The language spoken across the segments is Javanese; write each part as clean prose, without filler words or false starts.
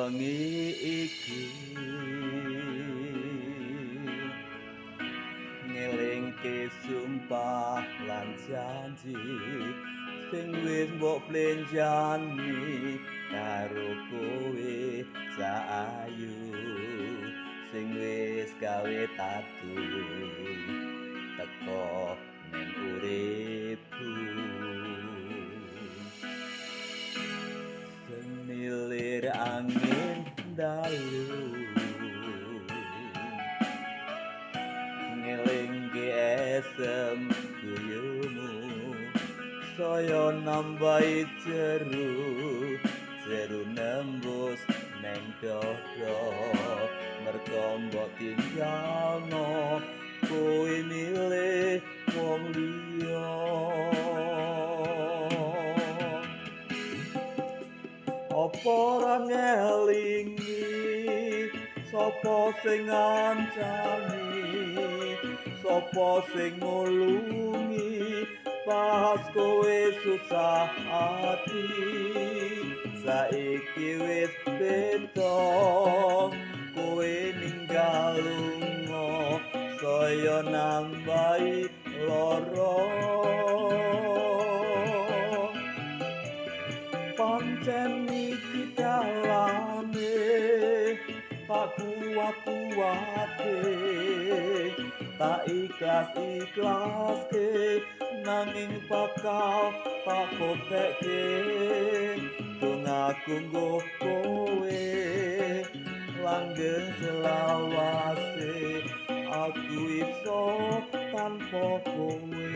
bengi iki ngelingke sumpah lan janji sing wis mbok plenjani karo kowe saayu sing wis gawe tatu teko ning uripku semilir angin dalu ngelingke esem guyumu saya nambahi jeru nembus neng dodo mergo mbok tinggalno kowe milih wong liya apa ora ngelingi sapa sing ngancani sapa sing ngulungi pas kowe susah ati saiki wis beda kowe ninggal lunga saya nambahi lara pancen iki dalane tak kuat-kuatke tak ikhlas-ikhlaske nanging bakal tak kotekke dongaku nggo kowe langgeng selawase aku iso tanpa kowe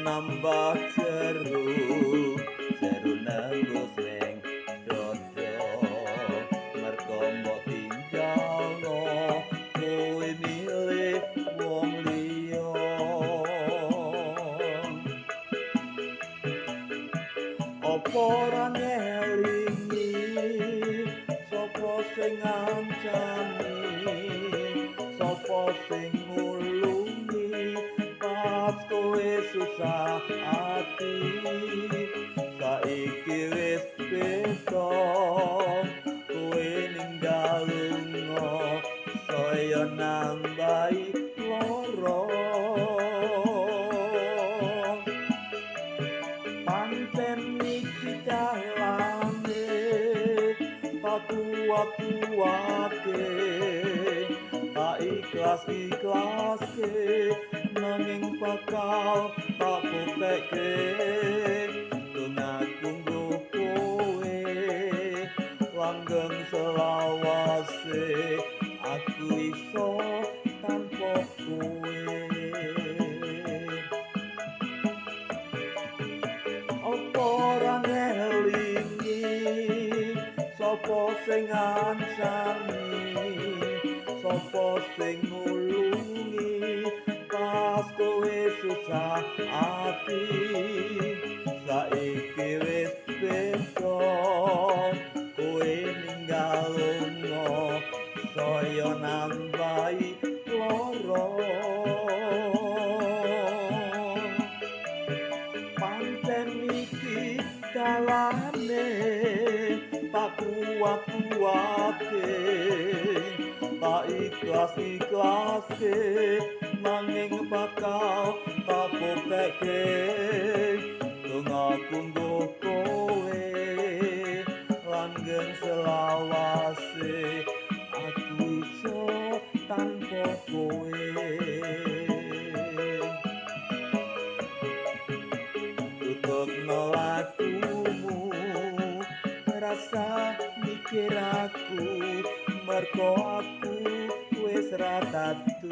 nambah jeru nembus ning dodo mergo mbok tinggalno kowe milih wong liya apa ora ngelingi sapa sing ngancani sapa sing ngulungi pas kowe susah ati saiki wis beda kowe ninggal lunga saya nambahi lara pancen iki dalane tak kuat-kuatke tak ikhlas-ikhlaske nanging bakal tak kotekke dongaku nggo kowe langgeng selawase aku iso tanpa kowe apa ora ngelingi sapa sing ngancani sapa sing ngulungi pas kowe susah ati saiki wis beda kowe ninggal lunga saya nambahi lara pancen iki dalane tak kuat-kuatke tak ikhlas-ikhlaske nanging bakal tak buktekke dongaku nggo kowe langgeng selawase aku iso tanpa kowe tutupno lakumu rasa mikir merko aku wis ra tatu